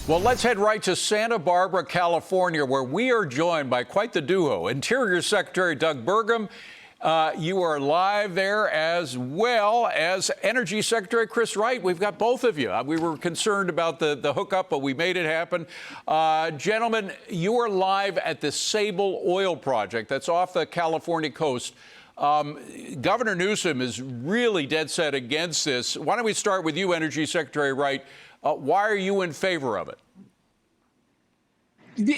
Well, let's head right to Santa Barbara, California, where we are joined by quite the duo. Interior Secretary Doug Burgum, you are live there, as well as Energy Secretary Chris Wright. We've got both of you. We were concerned about the hookup, but we made it happen. Gentlemen, you are live at the Sable Oil Project that's off the California coast. Governor Newsom is really dead set against this. Why don't we start with you, Energy Secretary Wright? Why are you in favor of it?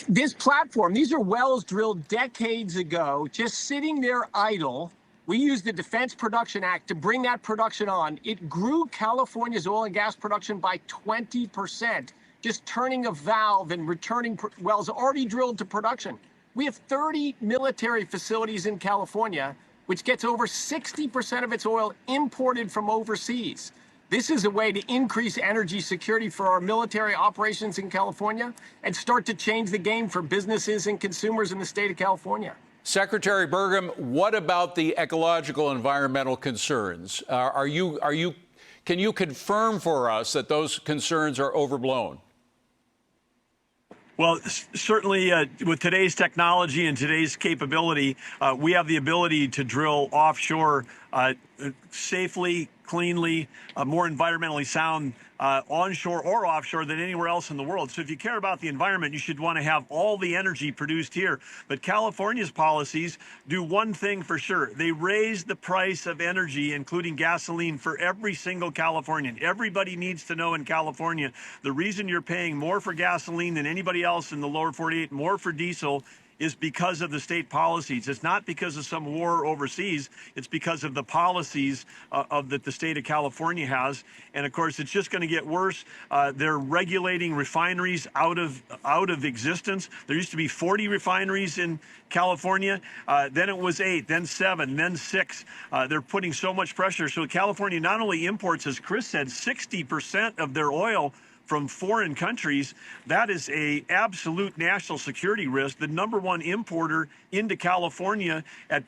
This platform, these are wells drilled decades ago, just sitting there idle. We used the Defense Production Act to bring that production on. It grew California's oil and gas production by 20%, just turning a valve and returning wells already drilled to production. We have 30 military facilities in California, which gets over 60% of its oil imported from overseas. This is a way to increase energy security for our military operations in California and start to change the game for businesses and consumers in the state of California. Secretary Burgum, what about the ecological environmental concerns? Can you confirm for us that those concerns are overblown? Well, certainly with today's technology and today's capability, we have the ability to drill offshore safely, cleanly, more environmentally sound onshore or offshore than anywhere else in the world. So if you care about the environment, you should want to have all the energy produced here. But California's policies do one thing for sure. They raise the price of energy, including gasoline, for every single Californian. Everybody needs to know in California, the reason you're paying more for gasoline than anybody else in the lower 48, more for diesel, is because of the state policies. It's not because of some war overseas. It's because of the policies that the state of California has. And of course, it's just going to get worse. They're regulating refineries out of existence. There used to be 40 refineries in California. Then it was 8, then 7, then 6. They're putting so much pressure. So California not only imports, as Chris said, 60% of their oil from foreign countries. That is a absolute national security risk. The #1 importer into California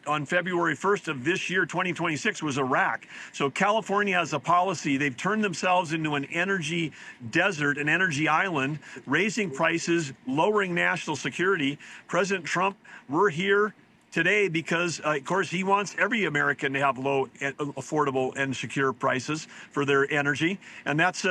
on February 1st of this year, 2026, was Iraq. So California has a policy. They've turned themselves into an energy desert, an energy island, raising prices, lowering national security. President Trump, we're here today because, of course, he wants every American to have low, affordable, and secure prices for their energy, and that's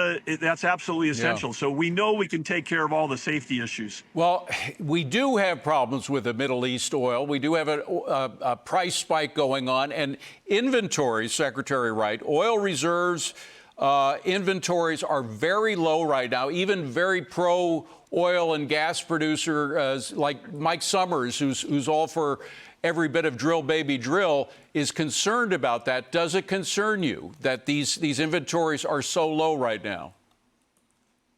absolutely essential. Yeah. So we know we can take care of all the safety issues. Well, we do have problems with the Middle East oil. We do have a price spike going on, and inventories, Secretary Wright, oil reserves, inventories are very low right now. Even very pro oil and gas producer like Mike Summers, who's all for every bit of drill, baby, drill, is concerned about that. Does it concern you that these inventories are so low right now?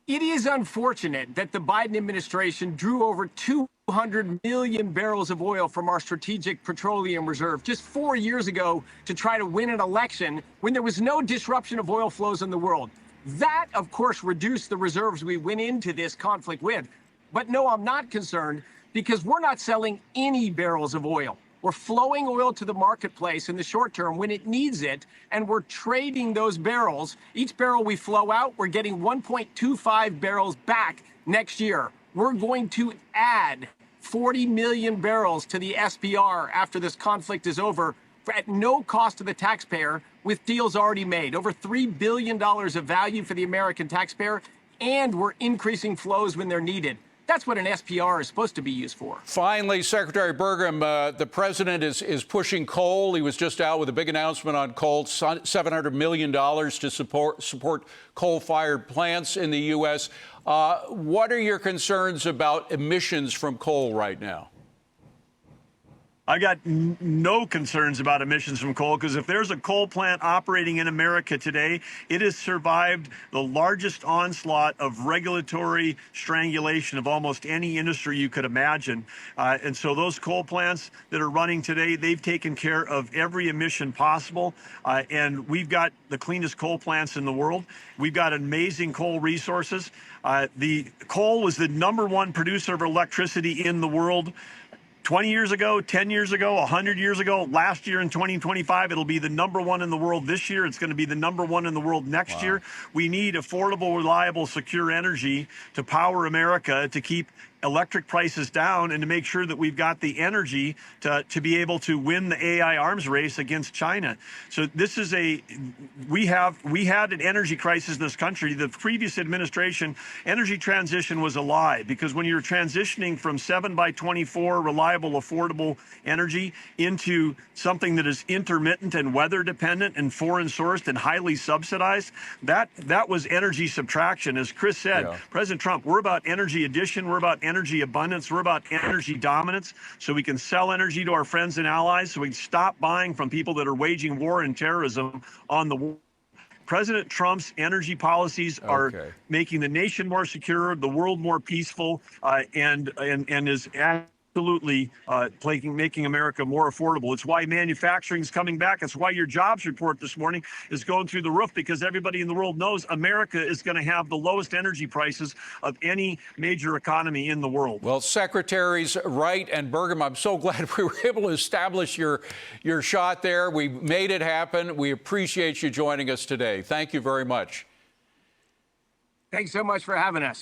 It is unfortunate that the Biden administration drew over 200 million barrels of oil from our strategic petroleum reserve just 4 years ago to try to win an election when there was no disruption of oil flows in the world. That, of course, reduced the reserves we went into this conflict with. But no, I'm not concerned, because we're not selling any barrels of oil. We're flowing oil to the marketplace in the short term when it needs it, and we're trading those barrels. Each barrel we flow out, we're getting 1.25 barrels back next year. We're going to add 40 million barrels to the SPR after this conflict is over at no cost to the taxpayer, with deals already made. Over $3 billion of value for the American taxpayer, and we're increasing flows when they're needed. That's what an SPR is supposed to be used for. Finally, Secretary Burgum, the president is pushing coal. He was just out with a big announcement on coal, $700 million to support coal-fired plants in the U.S. What are your concerns about emissions from coal right now? I got no concerns about emissions from coal, because if there's a coal plant operating in America today, it has survived the largest onslaught of regulatory strangulation of almost any industry you could imagine. And so those coal plants that are running today, they've taken care of every emission possible. And we've got the cleanest coal plants in the world. We've got amazing coal resources. The coal was the #1 producer of electricity in the world 20 years ago, 10 years ago, 100 years ago, last year in 2025, it'll be the #1 in the world this year. It's going to be the #1 in the world next year. We need affordable, reliable, secure energy to power America, to keep electric prices down, and to make sure that we've got the energy to be able to win the AI arms race against China. So this is we had an energy crisis in this country. The previous administration, energy transition was a lie, because when you're transitioning from 7x24 reliable, affordable energy into something that is intermittent and weather dependent and foreign sourced and highly subsidized, that was energy subtraction. As Chris said, President Trump, we're about energy addition, we're about energy abundance, we're about energy dominance, so we can sell energy to our friends and allies, so we can stop buying from people that are waging war and terrorism on the world. President Trump's energy policies are making the nation more secure, the world more peaceful, and is absolutely making America more affordable. It's why manufacturing is coming back. It's why your jobs report this morning is going through the roof, because everybody in the world knows America is going to have the lowest energy prices of any major economy in the world. Well, Secretaries Wright and Burgum, I'm so glad we were able to establish your shot there. We made it happen. We appreciate you joining us today. Thank you very much. Thanks so much for having us.